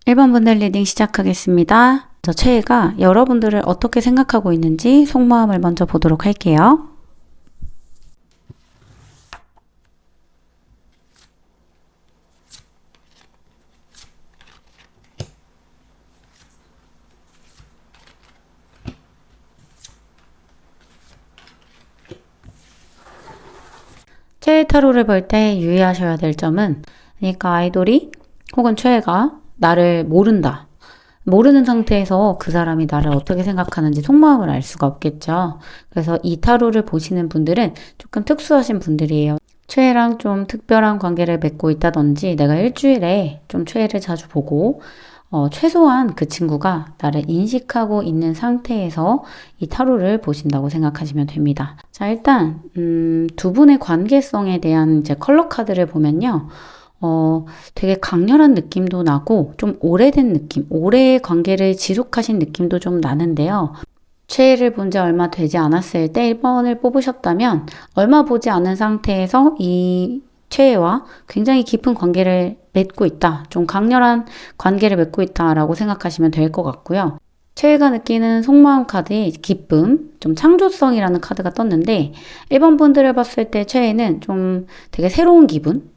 1번 분들 리딩 시작하겠습니다. 저 최애가 여러분들을 어떻게 생각하고 있는지 속마음을 먼저 보도록 할게요. 최애 타로를 볼 때 유의하셔야 될 점은, 그러니까 아이돌이 혹은 최애가 나를 모른다. 모르는 상태에서 그 사람이 나를 어떻게 생각하는지 속마음을 알 수가 없겠죠. 그래서 이 타로를 보시는 분들은 조금 특수하신 분들이에요. 최애랑 좀 특별한 관계를 맺고 있다든지, 내가 일주일에 좀 최애를 자주 보고 최소한 그 친구가 나를 인식하고 있는 상태에서 이 타로를 보신다고 생각하시면 됩니다. 자, 일단 두 분의 관계성에 대한 이제 컬러 카드를 보면요. 되게 강렬한 느낌도 나고 좀 오래된 느낌, 오래 관계를 지속하신 느낌도 좀 나는데요. 최애를 본 지 얼마 되지 않았을 때 1번을 뽑으셨다면 얼마 보지 않은 상태에서 이 최애와 굉장히 깊은 관계를 맺고 있다. 좀 강렬한 관계를 맺고 있다라고 생각하시면 될 것 같고요. 최애가 느끼는 속마음 카드에 기쁨, 좀 창조성이라는 카드가 떴는데 1번 분들을 봤을 때 최애는 좀 되게 새로운 기분,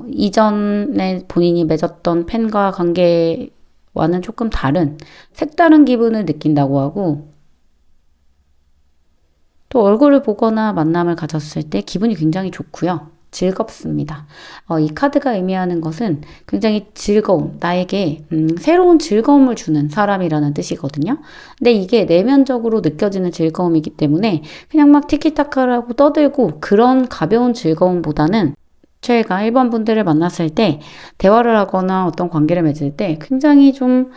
이전에 본인이 맺었던 팬과 관계와는 조금 다른 색다른 기분을 느낀다고 하고, 또 얼굴을 보거나 만남을 가졌을 때 기분이 굉장히 좋고요. 즐겁습니다. 이 카드가 의미하는 것은 굉장히 즐거움, 나에게 새로운 즐거움을 주는 사람이라는 뜻이거든요. 근데 이게 내면적으로 느껴지는 즐거움이기 때문에 그냥 막 티키타카라고 떠들고 그런 가벼운 즐거움보다는 최애가 1번 분들을 만났을 때 대화를 하거나 어떤 관계를 맺을 때 굉장히 좀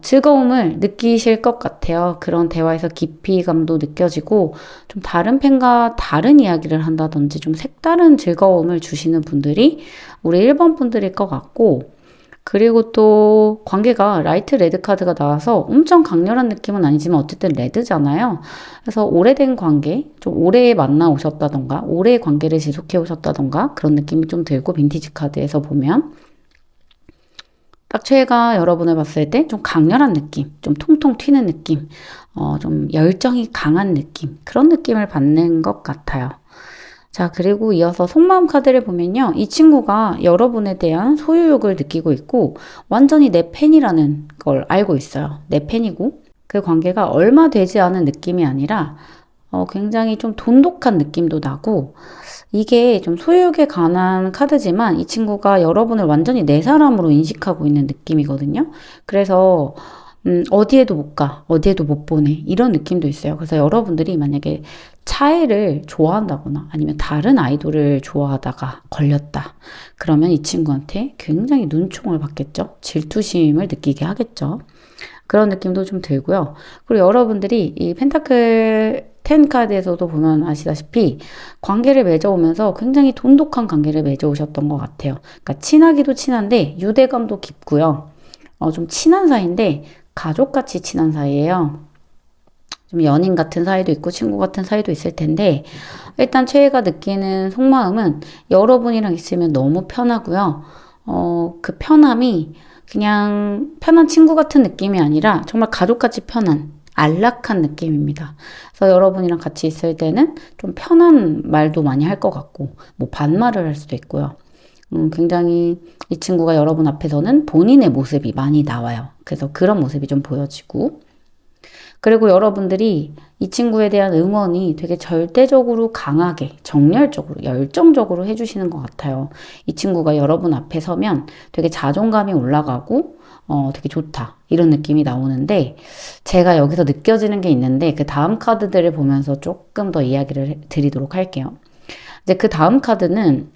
즐거움을 느끼실 것 같아요. 그런 대화에서 깊이감도 느껴지고 좀 다른 팬과 다른 이야기를 한다든지 좀 색다른 즐거움을 주시는 분들이 우리 1번 분들일 것 같고, 그리고 또 관계가 라이트 레드 카드가 나와서 엄청 강렬한 느낌은 아니지만 어쨌든 레드잖아요. 그래서 오래된 관계, 좀 오래 만나 오셨다던가 오래 관계를 지속해 오셨다던가 그런 느낌이 좀 들고, 빈티지 카드에서 보면 딱 최애가 여러분을 봤을 때 좀 강렬한 느낌, 좀 통통 튀는 느낌, 좀 열정이 강한 느낌, 그런 느낌을 받는 것 같아요. 자, 그리고 이어서 속마음 카드를 보면요. 이 친구가 여러분에 대한 소유욕을 느끼고 있고 완전히 내 팬이라는 걸 알고 있어요. 내 팬이고 그 관계가 얼마 되지 않은 느낌이 아니라 굉장히 좀 돈독한 느낌도 나고, 이게 좀 소유욕에 관한 카드지만 이 친구가 여러분을 완전히 내 사람으로 인식하고 있는 느낌이거든요. 그래서 어디에도 못 가, 어디에도 못 보내, 이런 느낌도 있어요. 그래서 여러분들이 만약에 차이를 좋아한다거나 아니면 다른 아이돌을 좋아하다가 걸렸다, 그러면 이 친구한테 굉장히 눈총을 받겠죠. 질투심을 느끼게 하겠죠. 그런 느낌도 좀 들고요. 그리고 여러분들이 이 펜타클 10 카드에서도 보면 아시다시피 관계를 맺어오면서 굉장히 돈독한 관계를 맺어오셨던 것 같아요. 그러니까 친하기도 친한데 유대감도 깊고요. 좀 친한 사이인데 가족같이 친한 사이예요. 좀 연인 같은 사이도 있고 친구 같은 사이도 있을 텐데, 일단 최애가 느끼는 속마음은 여러분이랑 있으면 너무 편하고요. 그 편함이 그냥 편한 친구 같은 느낌이 아니라 정말 가족같이 편한 안락한 느낌입니다. 그래서 여러분이랑 같이 있을 때는 좀 편한 말도 많이 할 것 같고, 뭐 반말을 할 수도 있고요. 굉장히 이 친구가 여러분 앞에서는 본인의 모습이 많이 나와요. 그래서 그런 모습이 좀 보여지고, 그리고 여러분들이 이 친구에 대한 응원이 되게 절대적으로 강하게, 정열적으로, 열정적으로 해주시는 것 같아요. 이 친구가 여러분 앞에 서면 되게 자존감이 올라가고, 되게 좋다, 이런 느낌이 나오는데, 제가 여기서 느껴지는 게 있는데, 그 다음 카드들을 보면서 조금 더 이야기를 드리도록 할게요. 이제 그 다음 카드는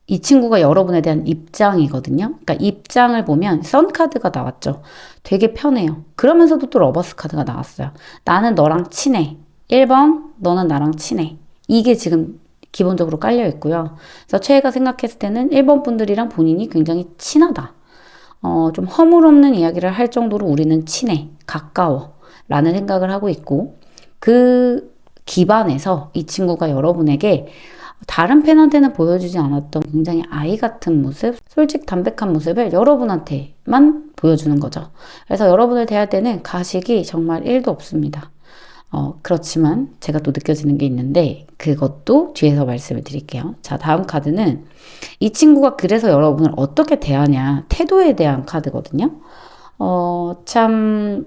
이 친구가 여러분에 대한 입장이거든요. 그러니까 입장을 보면 선 카드가 나왔죠. 되게 편해요. 그러면서도 또 러버스 카드가 나왔어요. 나는 너랑 친해. 1번, 너는 나랑 친해. 이게 지금 기본적으로 깔려 있고요. 그래서 최애가 생각했을 때는 1번 분들이랑 본인이 굉장히 친하다. 좀 허물없는 이야기를 할 정도로 우리는 친해, 가까워 라는 생각을 하고 있고, 그 기반에서 이 친구가 여러분에게 다른 팬한테는 보여주지 않았던 굉장히 아이 같은 모습, 솔직 담백한 모습을 여러분한테만 보여주는 거죠. 그래서 여러분을 대할 때는 가식이 정말 1도 없습니다. 그렇지만 제가 또 느껴지는 게 있는데 그것도 뒤에서 말씀을 드릴게요. 자, 다음 카드는 이 친구가 그래서 여러분을 어떻게 대하냐 태도에 대한 카드거든요. 참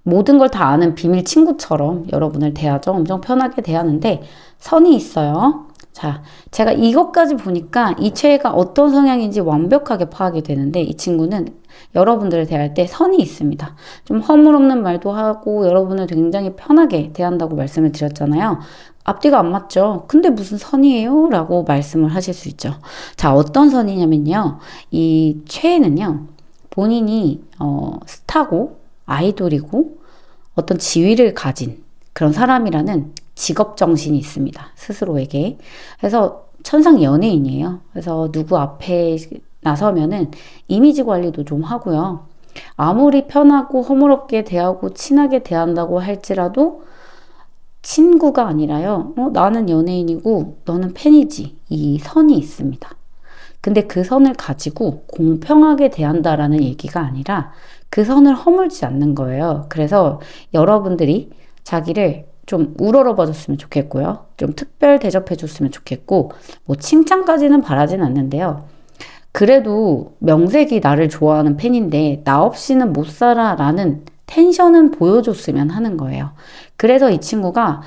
모든 걸 다 아는 비밀 친구처럼 여러분을 대하죠. 엄청 편하게 대하는데 선이 있어요. 자, 제가 이것까지 보니까 이 최애가 어떤 성향인지 완벽하게 파악이 되는데 이 친구는 여러분들을 대할 때 선이 있습니다. 좀 허물없는 말도 하고 여러분을 굉장히 편하게 대한다고 말씀을 드렸잖아요. 앞뒤가 안 맞죠? 근데 무슨 선이에요? 라고 말씀을 하실 수 있죠. 자, 어떤 선이냐면요. 이 최애는요. 본인이 스타고 아이돌이고 어떤 지위를 가진 그런 사람이라는 직업 정신이 있습니다. 스스로에게. 그래서 천상 연예인이에요. 그래서 누구 앞에 나서면은 이미지 관리도 좀 하고요. 아무리 편하고 허물없게 대하고 친하게 대한다고 할지라도 친구가 아니라요. 나는 연예인이고 너는 팬이지. 이 선이 있습니다. 근데 그 선을 가지고 공평하게 대한다라는 얘기가 아니라 그 선을 허물지 않는 거예요. 그래서 여러분들이 자기를 좀 우러러봐 줬으면 좋겠고요. 좀 특별 대접해 줬으면 좋겠고, 뭐 칭찬까지는 바라진 않는데요. 그래도 명색이 나를 좋아하는 팬인데 나 없이는 못 살아 라는 텐션은 보여줬으면 하는 거예요. 그래서 이 친구가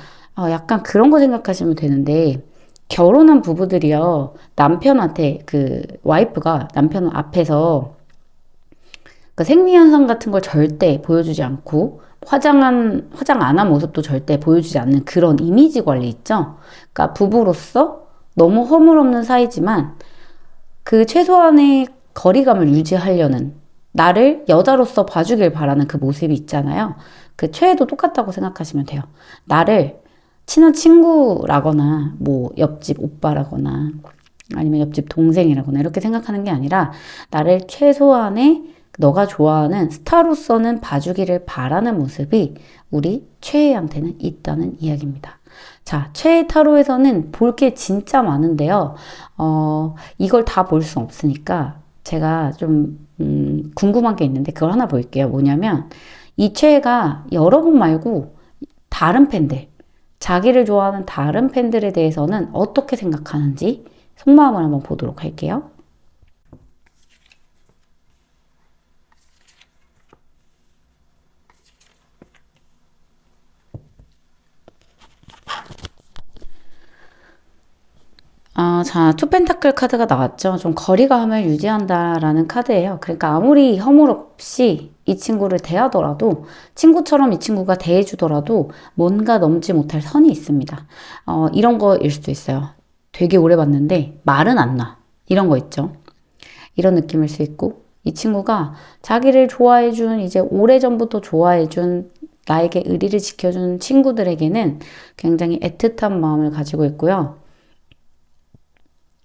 약간 그런 거 생각하시면 되는데 결혼한 부부들이요. 남편한테 그 와이프가 남편 앞에서 그 생리현상 같은 걸 절대 보여주지 않고 화장 안 한 모습도 절대 보여주지 않는 그런 이미지 관리 있죠? 그러니까 부부로서 너무 허물없는 사이지만 그 최소한의 거리감을 유지하려는 나를 여자로서 봐주길 바라는 그 모습이 있잖아요. 그 최애도 똑같다고 생각하시면 돼요. 나를 친한 친구라거나 뭐 옆집 오빠라거나 아니면 옆집 동생이라거나 이렇게 생각하는 게 아니라 나를 최소한의 너가 좋아하는 스타로서는 봐주기를 바라는 모습이 우리 최애한테는 있다는 이야기입니다. 자, 최애 타로에서는 볼 게 진짜 많은데요. 이걸 다 볼 수 없으니까 제가 좀 궁금한 게 있는데 그걸 하나 볼게요. 뭐냐면 이 최애가 여러분 말고 다른 팬들, 자기를 좋아하는 다른 팬들에 대해서는 어떻게 생각하는지 속마음을 한번 보도록 할게요. 자, 투펜타클 카드가 나왔죠. 좀 거리감을 유지한다라는 카드예요. 그러니까 아무리 허물 없이 이 친구를 대하더라도 친구처럼 이 친구가 대해주더라도 뭔가 넘지 못할 선이 있습니다. 이런 거일 수도 있어요. 되게 오래 봤는데 말은 안 나. 이런 거 있죠. 이런 느낌일 수 있고 이 친구가 자기를 좋아해준 이제 오래전부터 좋아해준 나에게 의리를 지켜준 친구들에게는 굉장히 애틋한 마음을 가지고 있고요.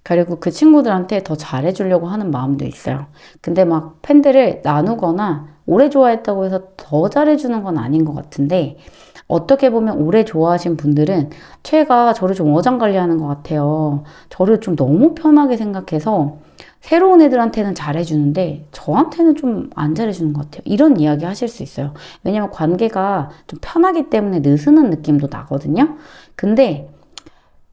그리고 그 친구들한테 더 잘해주려고 하는 마음도 있어요. 근데 막 팬들을 나누거나 오래 좋아했다고 해서 더 잘해주는 건 아닌 것 같은데 어떻게 보면 오래 좋아하신 분들은 최애가 저를 좀 어장관리하는 것 같아요. 저를 좀 너무 편하게 생각해서 새로운 애들한테는 잘해주는데 저한테는 좀 안 잘해주는 것 같아요. 이런 이야기 하실 수 있어요. 왜냐면 관계가 좀 편하기 때문에 느슨한 느낌도 나거든요. 근데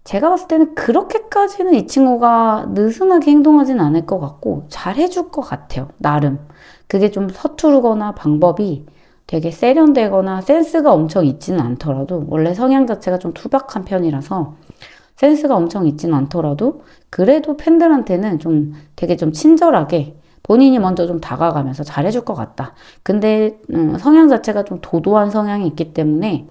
제가 봤을 때는 그렇게까지는 이 친구가 느슨하게 행동하진 않을 것 같고 잘해줄 것 같아요. 나름. 그게 좀 서투르거나 방법이 되게 세련되거나 센스가 엄청 있지는 않더라도 원래 성향 자체가 좀 투박한 편이라서 센스가 엄청 있지는 않더라도 그래도 팬들한테는 좀 되게 좀 친절하게 본인이 먼저 좀 다가가면서 잘해줄 것 같다. 근데 성향 자체가 좀 도도한 성향이 있기 때문에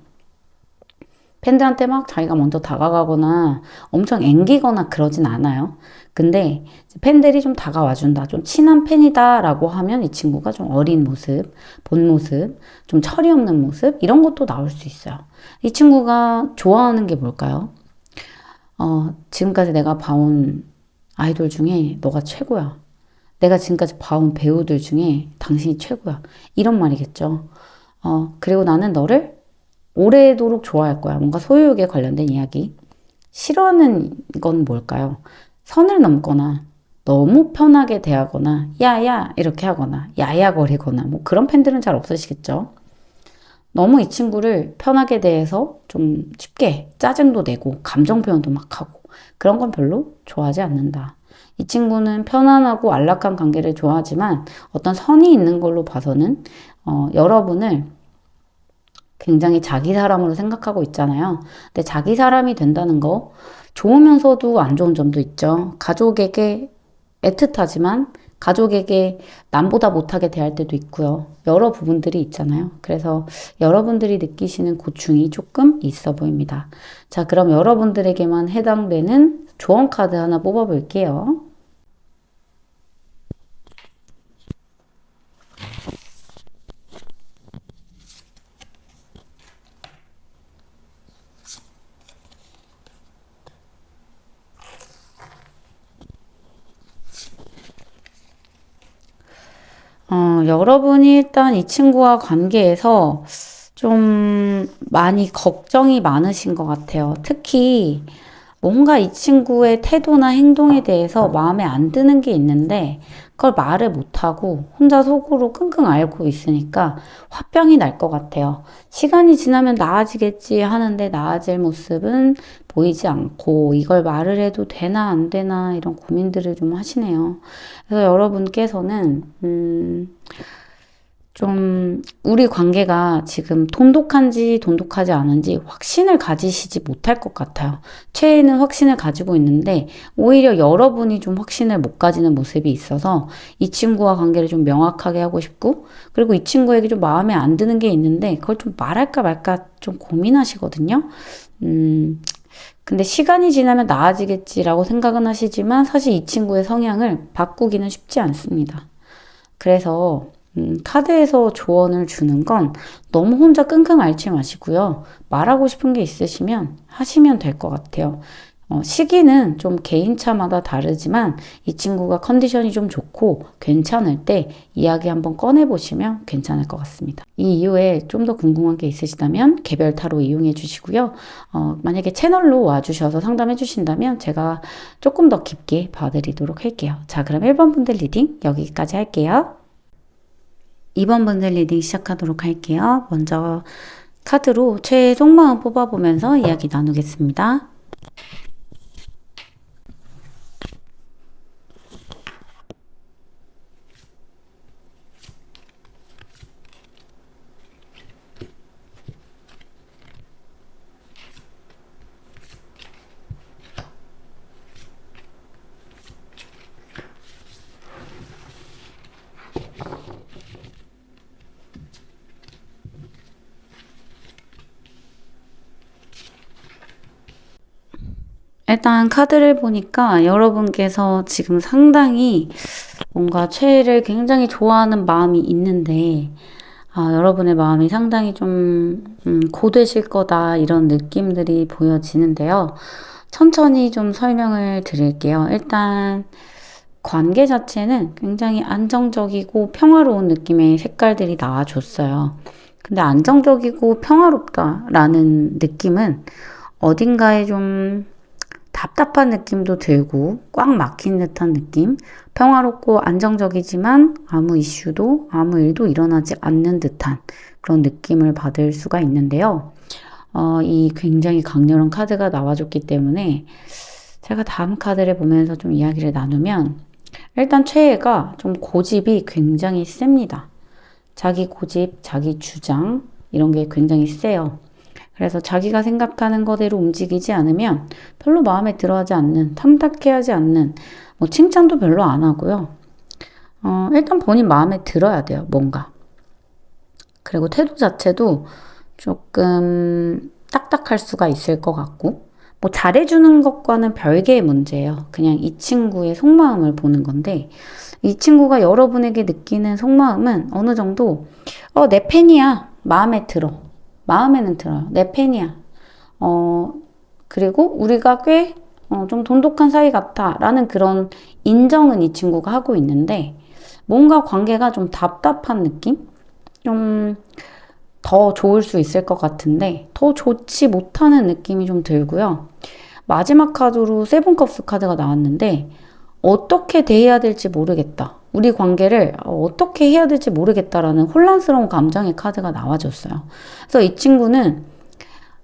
팬들한테 막 자기가 먼저 다가가거나 엄청 앵기거나 그러진 않아요. 근데 팬들이 좀 다가와준다, 좀 친한 팬이다 라고 하면 이 친구가 좀 어린 모습, 본 모습, 좀 철이 없는 모습 이런 것도 나올 수 있어요. 이 친구가 좋아하는 게 뭘까요? 지금까지 내가 봐온 아이돌 중에 너가 최고야. 내가 지금까지 봐온 배우들 중에 당신이 최고야. 이런 말이겠죠. 그리고 나는 너를 오래도록 좋아할 거야. 뭔가 소유욕에 관련된 이야기. 싫어하는 건 뭘까요? 선을 넘거나 너무 편하게 대하거나 야야 이렇게 하거나 야야거리거나 뭐 그런 팬들은 잘 없으시겠죠. 너무 이 친구를 편하게 대해서 좀 쉽게 짜증도 내고 감정 표현도 막 하고 그런 건 별로 좋아하지 않는다. 이 친구는 편안하고 안락한 관계를 좋아하지만 어떤 선이 있는 걸로 봐서는 여러분을 굉장히 자기 사람으로 생각하고 있잖아요. 근데 자기 사람이 된다는 거 좋으면서도 안 좋은 점도 있죠. 가족에게 애틋하지만 가족에게 남보다 못하게 대할 때도 있고요. 여러 부분들이 있잖아요. 그래서 여러분들이 느끼시는 고충이 조금 있어 보입니다. 자, 그럼 여러분들에게만 해당되는 조언 카드 하나 뽑아볼게요. 여러분이 일단 이 친구와 관계에서 좀 많이 걱정이 많으신 것 같아요. 특히 뭔가 이 친구의 태도나 행동에 대해서 마음에 안 드는 게 있는데 그걸 말을 못하고 혼자 속으로 끙끙 앓고 있으니까 화병이 날 것 같아요. 시간이 지나면 나아지겠지 하는데 나아질 모습은 보이지 않고 이걸 말을 해도 되나 안 되나 이런 고민들을 좀 하시네요. 그래서 여러분께서는 좀 우리 관계가 지금 돈독한지 돈독하지 않은지 확신을 가지시지 못할 것 같아요. 최애는 확신을 가지고 있는데 오히려 여러분이 좀 확신을 못 가지는 모습이 있어서 이 친구와 관계를 좀 명확하게 하고 싶고 그리고 이 친구에게 좀 마음에 안 드는 게 있는데 그걸 좀 말할까 말까 좀 고민하시거든요. 근데 시간이 지나면 나아지겠지라고 생각은 하시지만 사실 이 친구의 성향을 바꾸기는 쉽지 않습니다. 그래서 카드에서 조언을 주는 건 너무 혼자 끙끙 앓지 마시고요. 말하고 싶은 게 있으시면 하시면 될 것 같아요. 시기는 좀 개인차마다 다르지만 이 친구가 컨디션이 좀 좋고 괜찮을 때 이야기 한번 꺼내보시면 괜찮을 것 같습니다. 이 이후에 좀 더 궁금한 게 있으시다면 개별 타로 이용해 주시고요. 만약에 채널로 와주셔서 상담해 주신다면 제가 조금 더 깊게 봐드리도록 할게요. 자, 그럼 1번 분들 리딩 여기까지 할게요. 2번 분들 리딩 시작하도록 할게요. 먼저 카드로 최애 속마음 뽑아보면서 이야기 나누겠습니다. 일단 카드를 보니까 여러분께서 지금 상당히 뭔가 최애를 굉장히 좋아하는 마음이 있는데 여러분의 마음이 상당히 좀 고되실 거다 이런 느낌들이 보여지는데요. 천천히 좀 설명을 드릴게요. 일단 관계 자체는 굉장히 안정적이고 평화로운 느낌의 색깔들이 나와줬어요. 근데 안정적이고 평화롭다라는 느낌은 어딘가에 좀 답답한 느낌도 들고 꽉 막힌 듯한 느낌, 평화롭고 안정적이지만 아무 이슈도 아무 일도 일어나지 않는 듯한 그런 느낌을 받을 수가 있는데요. 이 굉장히 강렬한 카드가 나와줬기 때문에 제가 다음 카드를 보면서 좀 이야기를 나누면 일단 최애가 좀 고집이 굉장히 셉니다. 자기 고집, 자기 주장 이런 게 굉장히 세요. 그래서 자기가 생각하는 거대로 움직이지 않으면 별로 마음에 들어하지 않는, 탐탁해하지 않는, 뭐 칭찬도 별로 안 하고요. 일단 본인 마음에 들어야 돼요, 뭔가. 그리고 태도 자체도 조금 딱딱할 수가 있을 것 같고, 뭐 잘해주는 것과는 별개의 문제예요. 그냥 이 친구의 속마음을 보는 건데, 이 친구가 여러분에게 느끼는 속마음은 어느 정도, 내 팬이야. 마음에 들어. 마음에는 들어요. 내 팬이야. 그리고 우리가 꽤 좀 돈독한 사이 같아 라는 그런 인정은 이 친구가 하고 있는데 뭔가 관계가 좀 답답한 느낌? 좀 더 좋을 수 있을 것 같은데 더 좋지 못하는 느낌이 좀 들고요. 마지막 카드로 세븐컵스 카드가 나왔는데 어떻게 대해야 될지 모르겠다. 우리 관계를 어떻게 해야 될지 모르겠다라는 혼란스러운 감정의 카드가 나와줬어요. 그래서 이 친구는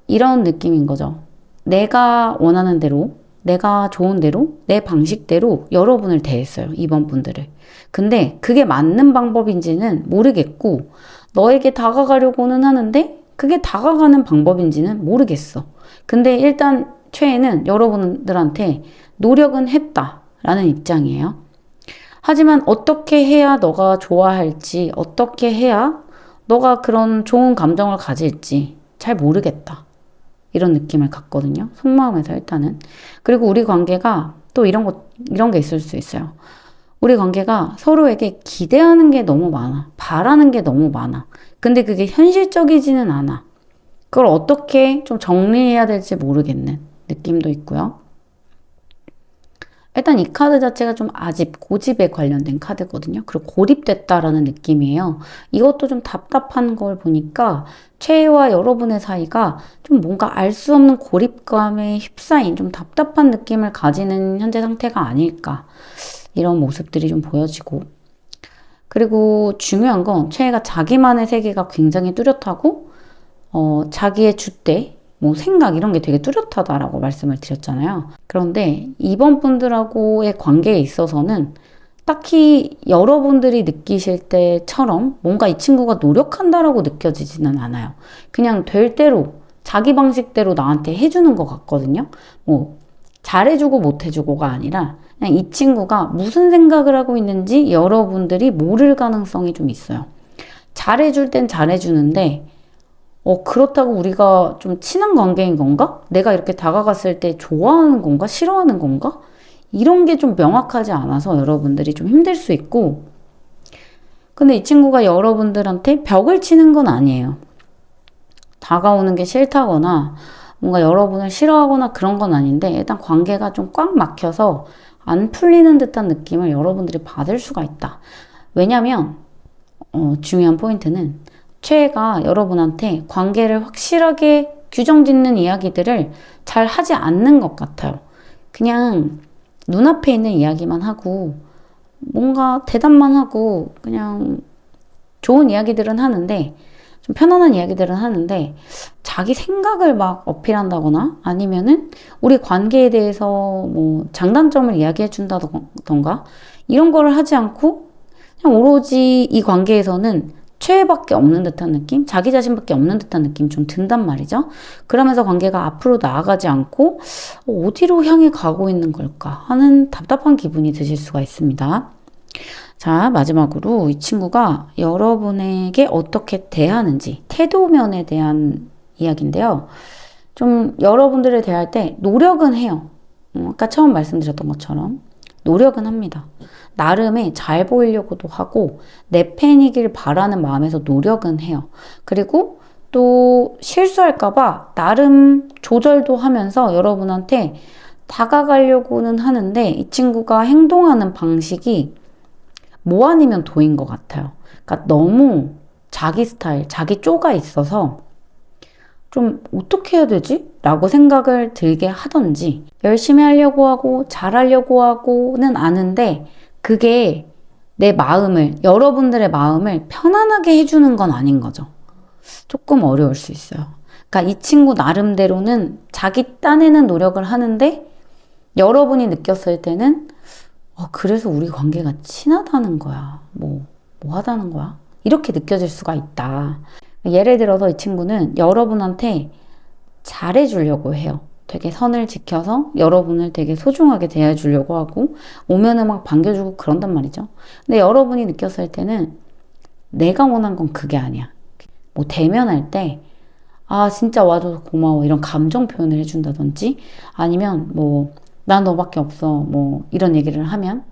이런 느낌인 거죠. 내가 원하는 대로, 내가 좋은 대로, 내 방식대로 여러분을 대했어요. 이번 분들을. 근데 그게 맞는 방법인지는 모르겠고, 너에게 다가가려고는 하는데 그게 다가가는 방법인지는 모르겠어. 근데 일단 최애는 여러분들한테 노력은 했다라는 입장이에요. 하지만 어떻게 해야 너가 좋아할지, 어떻게 해야 너가 그런 좋은 감정을 가질지 잘 모르겠다. 이런 느낌을 갖거든요. 속마음에서 일단은. 그리고 우리 관계가 또 이런 게 있을 수 있어요. 우리 관계가 서로에게 기대하는 게 너무 많아. 바라는 게 너무 많아. 근데 그게 현실적이지는 않아. 그걸 어떻게 좀 정리해야 될지 모르겠는 느낌도 있고요. 일단 이 카드 자체가 좀 아집, 고집에 관련된 카드거든요. 그리고 고립됐다라는 느낌이에요. 이것도 좀 답답한 걸 보니까 최애와 여러분의 사이가 좀 뭔가 알 수 없는 고립감에 휩싸인 좀 답답한 느낌을 가지는 현재 상태가 아닐까. 이런 모습들이 좀 보여지고. 그리고 중요한 건 최애가 자기만의 세계가 굉장히 뚜렷하고 자기의 줏대, 뭐 생각 이런 게 되게 뚜렷하다라고 말씀을 드렸잖아요. 그런데 이번 분들하고의 관계에 있어서는 딱히 여러분들이 느끼실 때처럼 뭔가 이 친구가 노력한다라고 느껴지지는 않아요. 그냥 될 대로 자기 방식대로 나한테 해주는 것 같거든요. 뭐 잘해주고 못해주고가 아니라 그냥 이 친구가 무슨 생각을 하고 있는지 여러분들이 모를 가능성이 좀 있어요. 잘해줄 땐 잘해주는데 그렇다고 우리가 좀 친한 관계인 건가? 내가 이렇게 다가갔을 때 좋아하는 건가? 싫어하는 건가? 이런 게 좀 명확하지 않아서 여러분들이 좀 힘들 수 있고, 근데 이 친구가 여러분들한테 벽을 치는 건 아니에요. 다가오는 게 싫다거나 뭔가 여러분을 싫어하거나 그런 건 아닌데 일단 관계가 좀 꽉 막혀서 안 풀리는 듯한 느낌을 여러분들이 받을 수가 있다. 왜냐면 중요한 포인트는 최애가 여러분한테 관계를 확실하게 규정 짓는 이야기들을 잘 하지 않는 것 같아요. 그냥 눈앞에 있는 이야기만 하고 뭔가 대답만 하고 그냥 좋은 이야기들은 하는데 좀 편안한 이야기들은 하는데 자기 생각을 막 어필한다거나 아니면은 우리 관계에 대해서 뭐 장단점을 이야기해 준다던가 이런 거를 하지 않고 그냥 오로지 이 관계에서는 최애밖에 없는 듯한 느낌? 자기 자신밖에 없는 듯한 느낌 좀 든단 말이죠. 그러면서 관계가 앞으로 나아가지 않고 어디로 향해 가고 있는 걸까 하는 답답한 기분이 드실 수가 있습니다. 자, 마지막으로 이 친구가 여러분에게 어떻게 대하는지 태도면에 대한 이야기인데요. 좀 여러분들을 대할 때 노력은 해요. 아까 처음 말씀드렸던 것처럼 노력은 합니다. 나름의 잘 보이려고도 하고 내 팬이길 바라는 마음에서 노력은 해요. 그리고 또 실수할까봐 나름 조절도 하면서 여러분한테 다가가려고는 하는데 이 친구가 행동하는 방식이 뭐 아니면 도인 것 같아요. 그러니까 너무 자기 스타일, 자기 쪼가 있어서 좀 어떻게 해야 되지? 라고 생각을 들게 하던지 열심히 하려고 하고 잘하려고 하고는 아는데 그게 내 마음을, 여러분들의 마음을 편안하게 해주는 건 아닌 거죠. 조금 어려울 수 있어요. 그러니까 이 친구 나름대로는 자기 딴에는 노력을 하는데 여러분이 느꼈을 때는 그래서 우리 관계가 친하다는 거야. 뭐 하다는 거야? 이렇게 느껴질 수가 있다. 예를 들어서 이 친구는 여러분한테 잘해주려고 해요. 되게 선을 지켜서 여러분을 되게 소중하게 대해주려고 하고 오면은 막 반겨주고 그런단 말이죠. 근데 여러분이 느꼈을 때는 내가 원한 건 그게 아니야. 뭐 대면할 때 진짜 와줘서 고마워 이런 감정 표현을 해준다든지 아니면 뭐 난 너밖에 없어 뭐 이런 얘기를 하면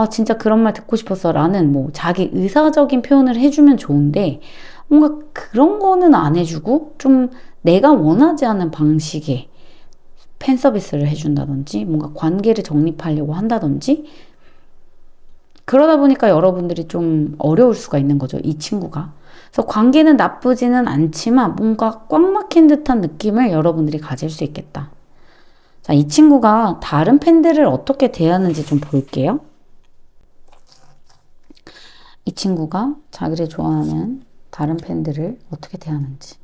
진짜 그런 말 듣고 싶었어 라는 뭐 자기 의사적인 표현을 해주면 좋은데 뭔가 그런 거는 안 해주고 좀 내가 원하지 않는 방식의 팬 서비스를 해준다든지 뭔가 관계를 정립하려고 한다든지 그러다 보니까 여러분들이 좀 어려울 수가 있는 거죠. 이 친구가. 그래서 관계는 나쁘지는 않지만 뭔가 꽉 막힌 듯한 느낌을 여러분들이 가질 수 있겠다. 자, 이 친구가 다른 팬들을 어떻게 대하는지 좀 볼게요. 이 친구가 자기를 좋아하는 다른 팬들을 어떻게 대하는지.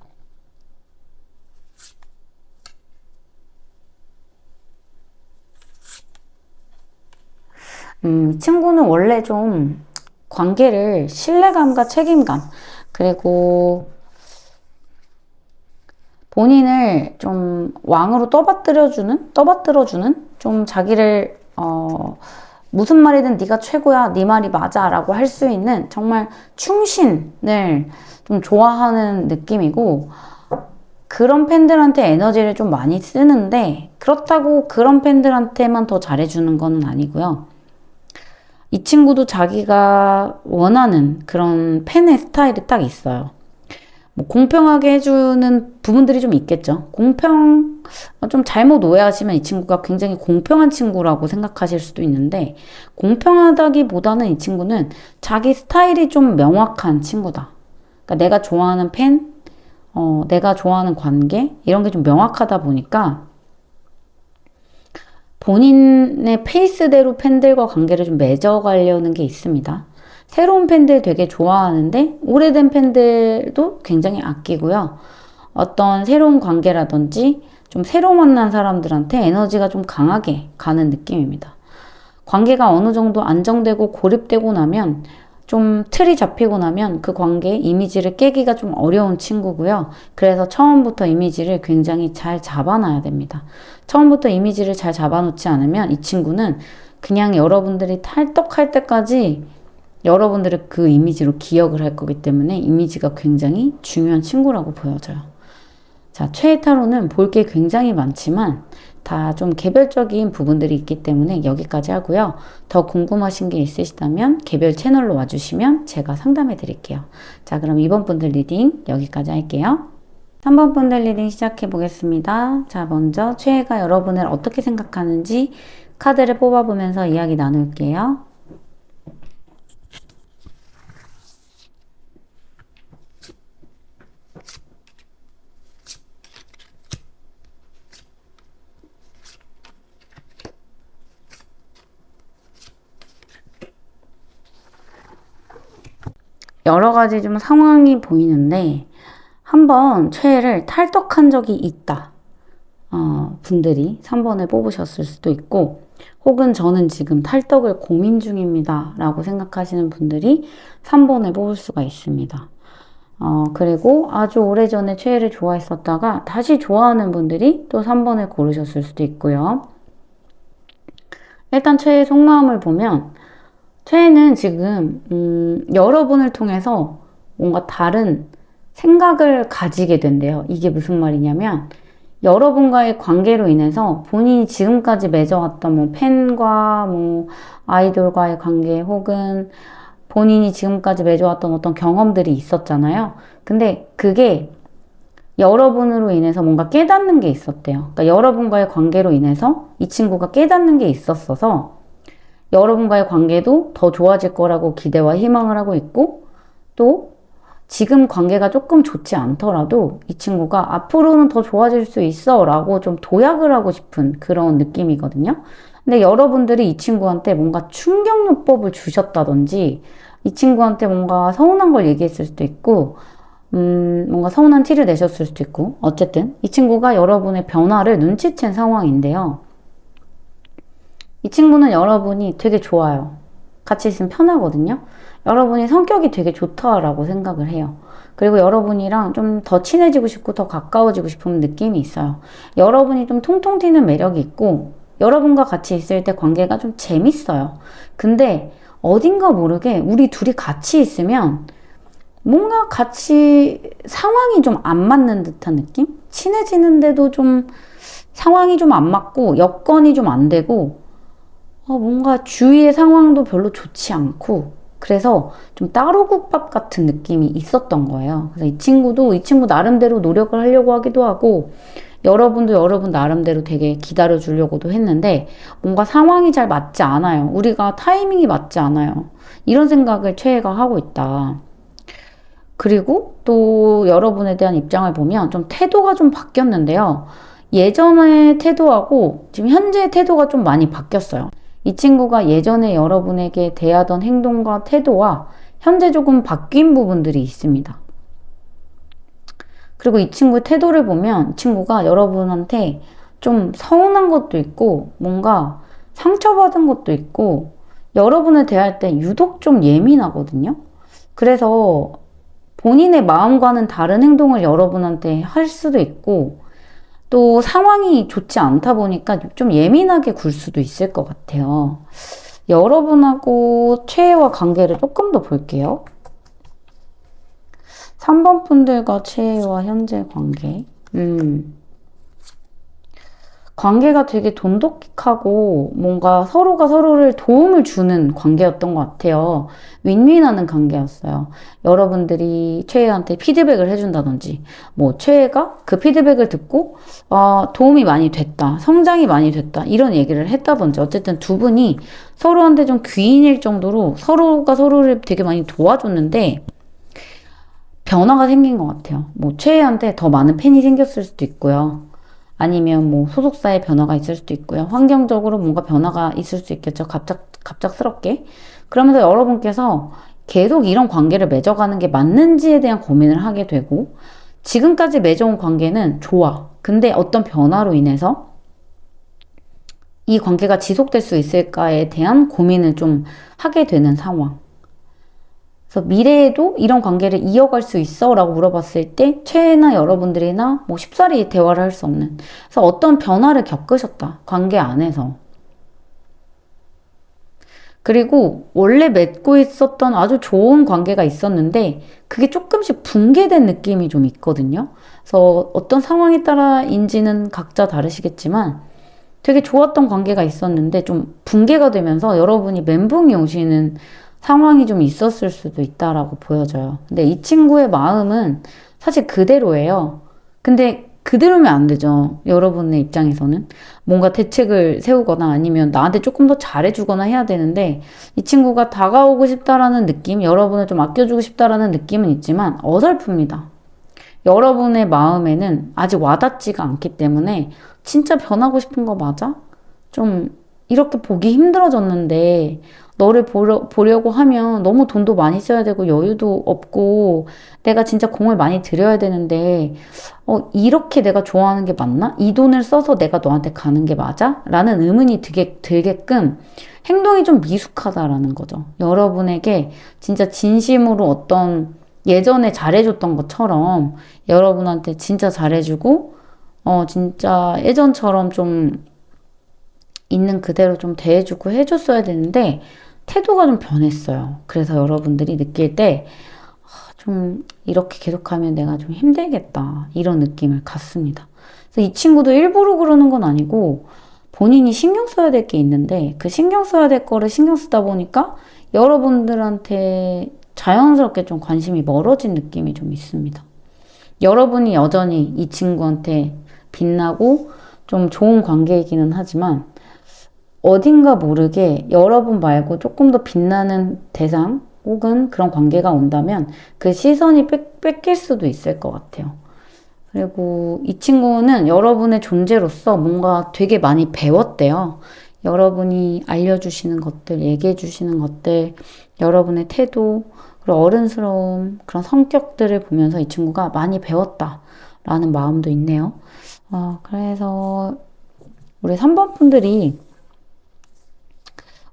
이 친구는 원래 좀 관계를 신뢰감과 책임감, 그리고 본인을 좀 왕으로 떠받들어주는 좀 자기를 무슨 말이든 네가 최고야, 네 말이 맞아 라고 할 수 있는 정말 충신을 좀 좋아하는 느낌이고, 그런 팬들한테 에너지를 좀 많이 쓰는데 그렇다고 그런 팬들한테만 더 잘해주는 건 아니고요. 이 친구도 자기가 원하는 그런 팬의 스타일이 딱 있어요. 뭐 공평하게 해주는 부분들이 좀 있겠죠. 좀 잘못 오해하시면 이 친구가 굉장히 공평한 친구라고 생각하실 수도 있는데, 공평하다기보다는 이 친구는 자기 스타일이 좀 명확한 친구다. 그러니까 내가 좋아하는 팬, 내가 좋아하는 관계, 이런 게 좀 명확하다 보니까 본인의 페이스대로 팬들과 관계를 좀 맺어가려는 게 있습니다. 새로운 팬들 되게 좋아하는데 오래된 팬들도 굉장히 아끼고요. 어떤 새로운 관계라든지 좀 새로 만난 사람들한테 에너지가 좀 강하게 가는 느낌입니다. 관계가 어느 정도 안정되고 고립되고 나면, 좀 틀이 잡히고 나면 그 관계의 이미지를 깨기가 좀 어려운 친구고요. 그래서 처음부터 이미지를 굉장히 잘 잡아놔야 됩니다. 처음부터 이미지를 잘 잡아놓지 않으면 이 친구는 그냥 여러분들이 탈덕할 때까지 여러분들을 그 이미지로 기억을 할 거기 때문에 이미지가 굉장히 중요한 친구라고 보여져요. 자, 최애 타로는 볼 게 굉장히 많지만 다 좀 개별적인 부분들이 있기 때문에 여기까지 하고요. 더 궁금하신 게 있으시다면 개별 채널로 와주시면 제가 상담해 드릴게요. 자, 그럼 2번 분들 리딩 여기까지 할게요. 3번 분들 리딩 시작해 보겠습니다. 자, 먼저 최애가 여러분을 어떻게 생각하는지 카드를 뽑아보면서 이야기 나눌게요. 여러 가지 좀 상황이 보이는데 한번 최애를 탈덕한 적이 있다. 분들이 3번을 뽑으셨을 수도 있고, 혹은 저는 지금 탈덕을 고민 중입니다 라고 생각하시는 분들이 3번을 뽑을 수가 있습니다. 그리고 아주 오래전에 최애를 좋아했었다가 다시 좋아하는 분들이 또 3번을 고르셨을 수도 있고요. 일단 최애의 속마음을 보면 최애는 지금 여러분을 통해서 뭔가 다른 생각을 가지게 된대요. 이게 무슨 말이냐면, 여러분과의 관계로 인해서 본인이 지금까지 맺어왔던 뭐 팬과 뭐 아이돌과의 관계, 혹은 본인이 지금까지 맺어왔던 어떤 경험들이 있었잖아요. 근데 그게 여러분으로 인해서 뭔가 깨닫는 게 있었대요. 그러니까 여러분과의 관계로 인해서 이 친구가 깨닫는 게 있었어서 여러분과의 관계도 더 좋아질 거라고 기대와 희망을 하고 있고, 또 지금 관계가 조금 좋지 않더라도 이 친구가 앞으로는 더 좋아질 수 있어 라고 좀 도약을 하고 싶은 그런 느낌이거든요. 근데 여러분들이 이 친구한테 뭔가 충격요법을 주셨다든지, 이 친구한테 뭔가 서운한 걸 얘기했을 수도 있고, 뭔가 서운한 티를 내셨을 수도 있고, 어쨌든 이 친구가 여러분의 변화를 눈치챈 상황인데요. 이 친구는 여러분이 되게 좋아요. 같이 있으면 편하거든요. 여러분이 성격이 되게 좋다라고 생각을 해요. 그리고 여러분이랑 좀 더 친해지고 싶고 더 가까워지고 싶은 느낌이 있어요. 여러분이 좀 통통 튀는 매력이 있고, 여러분과 같이 있을 때 관계가 좀 재밌어요. 근데 어딘가 모르게 우리 둘이 같이 있으면 뭔가 같이 상황이 좀 안 맞는 듯한 느낌? 친해지는데도 좀 상황이 좀 안 맞고 여건이 좀 안 되고, 뭔가 주위의 상황도 별로 좋지 않고, 그래서 좀 따로국밥 같은 느낌이 있었던 거예요. 그래서 이 친구 나름대로 노력을 하려고 하기도 하고, 여러분도 여러분 나름대로 되게 기다려 주려고도 했는데 뭔가 상황이 잘 맞지 않아요. 우리가 타이밍이 맞지 않아요. 이런 생각을 최애가 하고 있다. 그리고 또 여러분에 대한 입장을 보면 좀 태도가 좀 바뀌었는데요. 예전의 태도하고 지금 현재의 태도가 좀 많이 바뀌었어요. 이 친구가 예전에 여러분에게 대하던 행동과 태도와 현재 조금 바뀐 부분들이 있습니다. 그리고 이 친구의 태도를 보면 이 친구가 여러분한테 좀 서운한 것도 있고 뭔가 상처받은 것도 있고 여러분을 대할 때 유독 좀 예민하거든요. 그래서 본인의 마음과는 다른 행동을 여러분한테 할 수도 있고 또 상황이 좋지 않다 보니까 좀 예민하게 굴 수도 있을 것 같아요. 여러분하고 최애와 관계를 조금 더 볼게요. 3번 분들과 최애와 현재 관계. 관계가 되게 돈독하고 뭔가 서로가 서로를 도움을 주는 관계였던 것 같아요. 윈윈하는 관계였어요. 여러분들이 최애한테 피드백을 해준다든지, 뭐 최애가 그 피드백을 듣고 도움이 많이 됐다, 성장이 많이 됐다 이런 얘기를 했다든지 어쨌든 두 분이 서로한테 좀 귀인일 정도로 서로가 서로를 되게 많이 도와줬는데 변화가 생긴 것 같아요. 뭐 최애한테 더 많은 팬이 생겼을 수도 있고요. 아니면 뭐 소속사의 변화가 있을 수도 있고요. 환경적으로 뭔가 변화가 있을 수 있겠죠. 갑작스럽게. 그러면서 여러분께서 계속 이런 관계를 맺어가는 게 맞는지에 대한 고민을 하게 되고 지금까지 맺어온 관계는 좋아. 근데 어떤 변화로 인해서 이 관계가 지속될 수 있을까에 대한 고민을 좀 하게 되는 상황. 그래서 미래에도 이런 관계를 이어갈 수 있어? 라고 물어봤을 때 최애나 여러분들이나 뭐 쉽사리 대화를 할 수 없는 그래서 어떤 변화를 겪으셨다. 관계 안에서. 그리고 원래 맺고 있었던 아주 좋은 관계가 있었는데 그게 조금씩 붕괴된 느낌이 좀 있거든요. 그래서 어떤 상황에 따라인지는 각자 다르시겠지만 되게 좋았던 관계가 있었는데 좀 붕괴가 되면서 여러분이 멘붕이 오시는 상황이 좀 있었을 수도 있다라고 보여져요. 근데 이 친구의 마음은 사실 그대로예요. 근데 그대로면 안 되죠. 여러분의 입장에서는. 뭔가 대책을 세우거나 아니면 나한테 조금 더 잘해주거나 해야 되는데 이 친구가 다가오고 싶다라는 느낌, 여러분을 좀 아껴주고 싶다라는 느낌은 있지만 어설픕니다. 여러분의 마음에는 아직 와닿지가 않기 때문에 진짜 변하고 싶은 거 맞아? 좀 이렇게 보기 힘들어졌는데 너를 보려고 하면 너무 돈도 많이 써야 되고 여유도 없고 내가 진짜 공을 많이 들여야 되는데 이렇게 내가 좋아하는 게 맞나? 이 돈을 써서 내가 너한테 가는 게 맞아? 라는 의문이 들게끔 행동이 좀 미숙하다라는 거죠. 여러분에게 진짜 진심으로 어떤 예전에 잘해줬던 것처럼 여러분한테 진짜 잘해주고 진짜 예전처럼 좀 있는 그대로 좀 대해주고 해줬어야 되는데 태도가 좀 변했어요. 그래서 여러분들이 느낄 때 좀 이렇게 계속하면 내가 좀 힘들겠다 이런 느낌을 갖습니다. 그래서 이 친구도 일부러 그러는 건 아니고 본인이 신경 써야 될 게 있는데 그 신경 써야 될 거를 신경 쓰다 보니까 여러분들한테 자연스럽게 좀 관심이 멀어진 느낌이 좀 있습니다. 여러분이 여전히 이 친구한테 빛나고 좀 좋은 관계이기는 하지만 어딘가 모르게 여러분 말고 조금 더 빛나는 대상 혹은 그런 관계가 온다면 그 시선이 뺏길 수도 있을 것 같아요. 그리고 이 친구는 여러분의 존재로서 뭔가 되게 많이 배웠대요. 여러분이 알려주시는 것들, 얘기해주시는 것들, 여러분의 태도, 그리고 어른스러움, 그런 성격들을 보면서 이 친구가 많이 배웠다라는 마음도 있네요. 그래서 우리 3번 분들이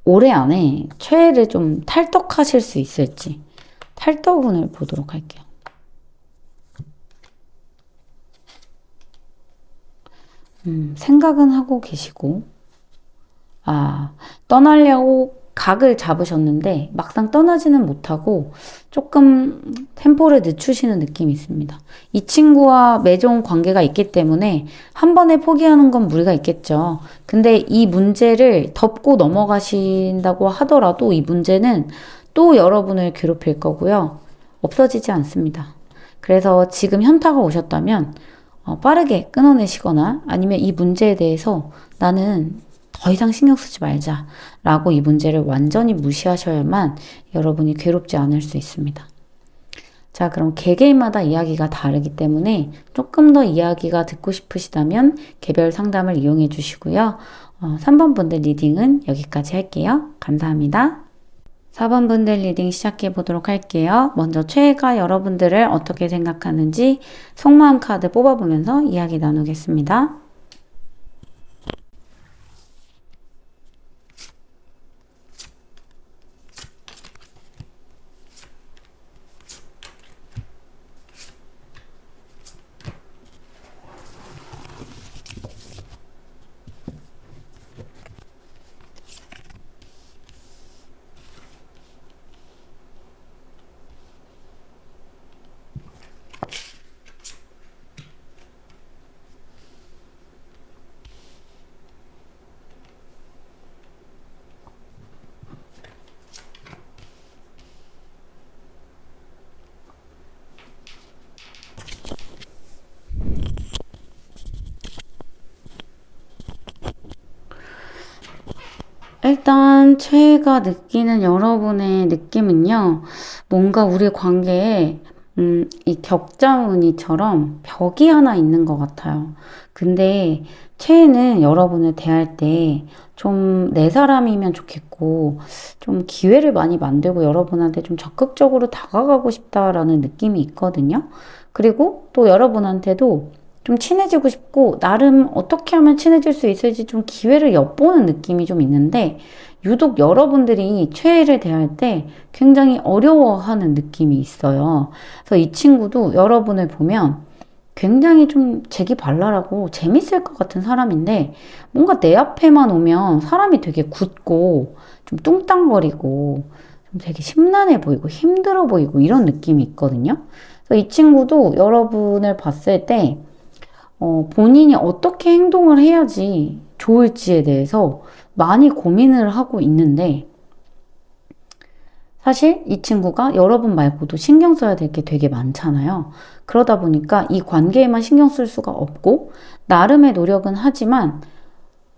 올해 안에 최애를 좀 탈덕하실 수 있을지 탈덕운을 보도록 할게요. 생각은 하고 계시고 떠나려고 각을 잡으셨는데 막상 떠나지는 못하고 조금 템포를 늦추시는 느낌이 있습니다. 이 친구와 맺어온 관계가 있기 때문에 한 번에 포기하는 건 무리가 있겠죠. 근데 이 문제를 덮고 넘어가신다고 하더라도 이 문제는 또 여러분을 괴롭힐 거고요. 없어지지 않습니다. 그래서 지금 현타가 오셨다면 빠르게 끊어내시거나 아니면 이 문제에 대해서 나는 더 이상 신경 쓰지 말자 라고 이 문제를 완전히 무시하셔야만 여러분이 괴롭지 않을 수 있습니다. 자, 그럼 개개인마다 이야기가 다르기 때문에 조금 더 이야기가 듣고 싶으시다면 개별 상담을 이용해 주시고요. 3번 분들 리딩은 여기까지 할게요. 감사합니다. 4번 분들 리딩 시작해 보도록 할게요. 먼저 최애가 여러분들을 어떻게 생각하는지 속마음 카드 뽑아보면서 이야기 나누겠습니다. 일단 최애가 느끼는 여러분의 느낌은요. 뭔가 우리 관계에 이 격자무늬처럼 벽이 하나 있는 것 같아요. 근데 최애는 여러분을 대할 때 좀 내 사람이면 좋겠고 좀 기회를 많이 만들고 여러분한테 좀 적극적으로 다가가고 싶다라는 느낌이 있거든요. 그리고 또 여러분한테도 좀 친해지고 싶고 나름 어떻게 하면 친해질 수 있을지 좀 기회를 엿보는 느낌이 좀 있는데 유독 여러분들이 최애를 대할 때 굉장히 어려워하는 느낌이 있어요. 그래서 이 친구도 여러분을 보면 굉장히 좀 재기발랄하고 재밌을 것 같은 사람인데 뭔가 내 앞에만 오면 사람이 되게 굳고 좀 뚱땅거리고 좀 되게 심란해 보이고 힘들어 보이고 이런 느낌이 있거든요. 그래서 이 친구도 여러분을 봤을 때 본인이 어떻게 행동을 해야지 좋을지에 대해서 많이 고민을 하고 있는데 사실 이 친구가 여러분 말고도 신경 써야 될 게 되게 많잖아요. 그러다 보니까 이 관계에만 신경 쓸 수가 없고 나름의 노력은 하지만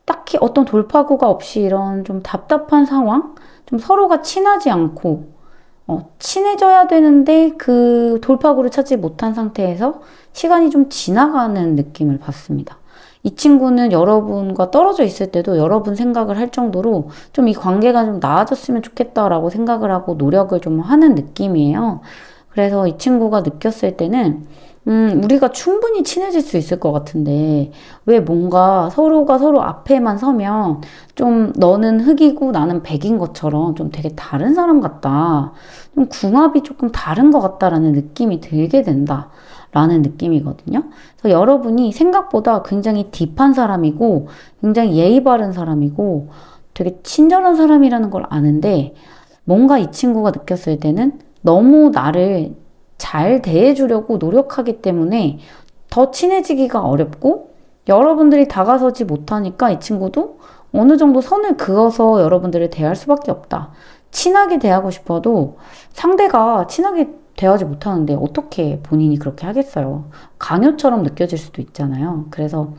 딱히 어떤 돌파구가 없이 이런 좀 답답한 상황, 좀 서로가 친하지 않고 친해져야 되는데 그 돌파구를 찾지 못한 상태에서 시간이 좀 지나가는 느낌을 받습니다. 이 친구는 여러분과 떨어져 있을 때도 여러분 생각을 할 정도로 좀 이 관계가 좀 나아졌으면 좋겠다라고 생각을 하고 노력을 좀 하는 느낌이에요. 그래서 이 친구가 느꼈을 때는 우리가 충분히 친해질 수 있을 것 같은데, 왜 뭔가 서로가 서로 앞에만 서면 좀 너는 흑이고 나는 백인 것처럼 좀 되게 다른 사람 같다. 좀 궁합이 조금 다른 것 같다라는 느낌이 들게 된다. 라는 느낌이거든요. 그래서 여러분이 생각보다 굉장히 딥한 사람이고, 굉장히 예의 바른 사람이고, 되게 친절한 사람이라는 걸 아는데, 뭔가 이 친구가 느꼈을 때는 너무 나를 잘 대해주려고 노력하기 때문에 더 친해지기가 어렵고 여러분들이 다가서지 못하니까 이 친구도 어느 정도 선을 그어서 여러분들을 대할 수밖에 없다. 친하게 대하고 싶어도 상대가 친하게 대하지 못하는데 어떻게 본인이 그렇게 하겠어요. 강요처럼 느껴질 수도 있잖아요. 그래서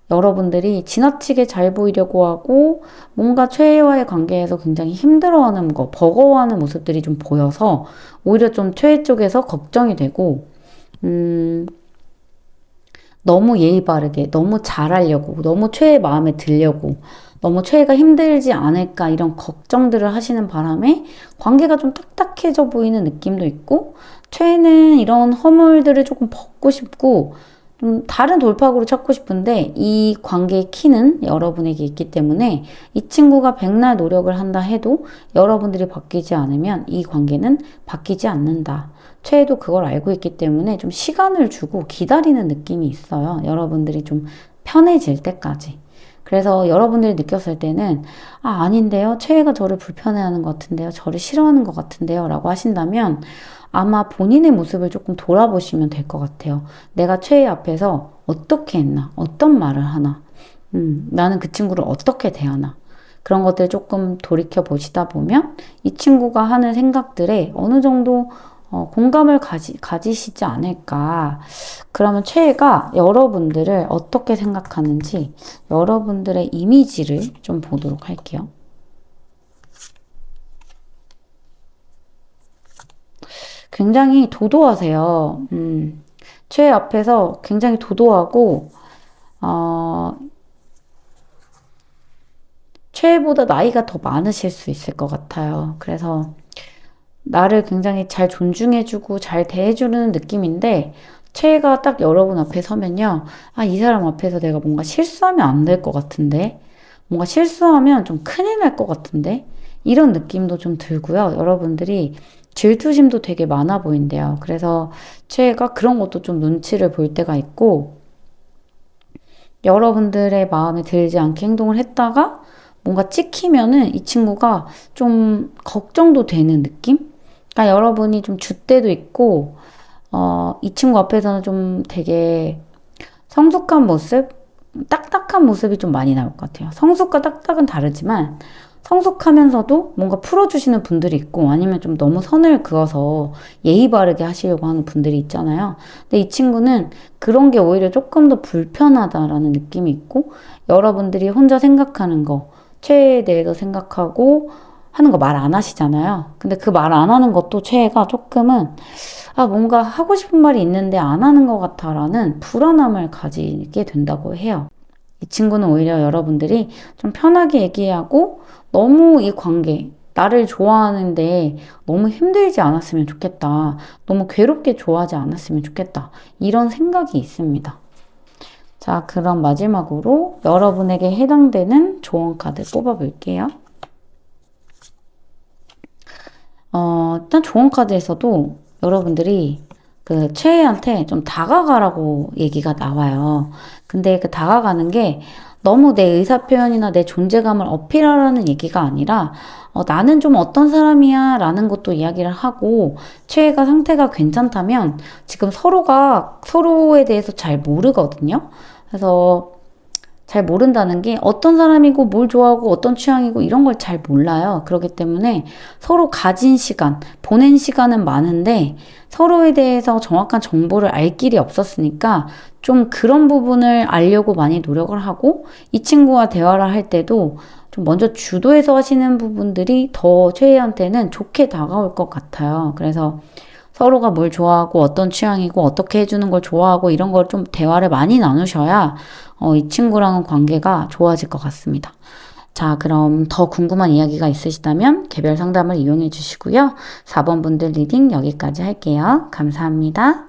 여러분들이 지나치게 잘 보이려고 하고 뭔가 최애와의 관계에서 굉장히 힘들어하는 거, 버거워하는 모습들이 좀 보여서 오히려 좀 최애 쪽에서 걱정이 되고 너무 예의 바르게, 너무 잘하려고, 너무 최애 마음에 들려고, 너무 최애가 힘들지 않을까 이런 걱정들을 하시는 바람에 관계가 좀 딱딱해져 보이는 느낌도 있고 최애는 이런 허물들을 조금 벗고 싶고 좀 다른 돌파구를 찾고 싶은데 이 관계의 키는 여러분에게 있기 때문에 이 친구가 백날 노력을 한다 해도 여러분들이 바뀌지 않으면 이 관계는 바뀌지 않는다. 최애도 그걸 알고 있기 때문에 좀 시간을 주고 기다리는 느낌이 있어요. 여러분들이 좀 편해질 때까지. 그래서 여러분들이 느꼈을 때는 아닌데요. 최애가 저를 불편해하는 것 같은데요. 저를 싫어하는 것 같은데요. 라고 하신다면 아마 본인의 모습을 조금 돌아보시면 될 것 같아요. 내가 최애 앞에서 어떻게 했나? 어떤 말을 하나? 나는 그 친구를 어떻게 대하나? 그런 것들 조금 돌이켜 보시다 보면 이 친구가 하는 생각들에 어느 정도 공감을 가지시지 않을까. 그러면 최애가 여러분들을 어떻게 생각하는지 여러분들의 이미지를 좀 보도록 할게요. 굉장히 도도하세요. 최애 앞에서 굉장히 도도하고, 최애보다 나이가 더 많으실 수 있을 것 같아요. 그래서 나를 굉장히 잘 존중해주고 잘 대해주는 느낌인데, 최애가 딱 여러분 앞에 서면요. 아, 이 사람 앞에서 내가 뭔가 실수하면 안 될 것 같은데, 뭔가 실수하면 좀 큰일 날 것 같은데, 이런 느낌도 좀 들고요. 여러분들이 질투심도 되게 많아 보인대요. 그래서 최애가 그런 것도 좀 눈치를 볼 때가 있고, 여러분들의 마음에 들지 않게 행동을 했다가 뭔가 찍히면은 이 친구가 좀 걱정도 되는 느낌? 그러니까 여러분이 좀 줏대도 있고, 이 친구 앞에서는 좀 되게 성숙한 모습, 딱딱한 모습이 좀 많이 나올 것 같아요. 성숙과 딱딱은 다르지만, 성숙하면서도 뭔가 풀어주시는 분들이 있고, 아니면 좀 너무 선을 그어서 예의 바르게 하시려고 하는 분들이 있잖아요. 근데 이 친구는 그런 게 오히려 조금 더 불편하다라는 느낌이 있고, 여러분들이 혼자 생각하는 거, 최애에 대해서 생각하고 하는 거 말 안 하시잖아요. 근데 그 말 안 하는 것도 최애가 조금은 뭔가 하고 싶은 말이 있는데 안 하는 것 같아라는 불안함을 가지게 된다고 해요. 이 친구는 오히려 여러분들이 좀 편하게 얘기하고 너무 이 관계, 나를 좋아하는데 너무 힘들지 않았으면 좋겠다. 너무 괴롭게 좋아하지 않았으면 좋겠다. 이런 생각이 있습니다. 자, 그럼 마지막으로 여러분에게 해당되는 조언 카드 뽑아볼게요. 일단 조언 카드에서도 여러분들이 그 최애한테 좀 다가가라고 얘기가 나와요. 근데 그 다가가는 게 너무 내 의사표현이나 내 존재감을 어필하라는 얘기가 아니라 나는 좀 어떤 사람이야 라는 것도 이야기를 하고 최애가 상태가 괜찮다면 지금 서로가 서로에 대해서 잘 모르거든요. 그래서 잘 모른다는 게 어떤 사람이고 뭘 좋아하고 어떤 취향이고 이런 걸 잘 몰라요. 그렇기 때문에 서로 가진 시간, 보낸 시간은 많은데 서로에 대해서 정확한 정보를 알 길이 없었으니까 좀 그런 부분을 알려고 많이 노력을 하고 이 친구와 대화를 할 때도 좀 먼저 주도해서 하시는 부분들이 더 최애한테는 좋게 다가올 것 같아요. 그래서 서로가 뭘 좋아하고 어떤 취향이고 어떻게 해주는 걸 좋아하고 이런 걸 좀 대화를 많이 나누셔야 이 친구랑은 관계가 좋아질 것 같습니다. 자, 그럼 더 궁금한 이야기가 있으시다면 개별 상담을 이용해 주시고요. 4번 분들 리딩 여기까지 할게요. 감사합니다.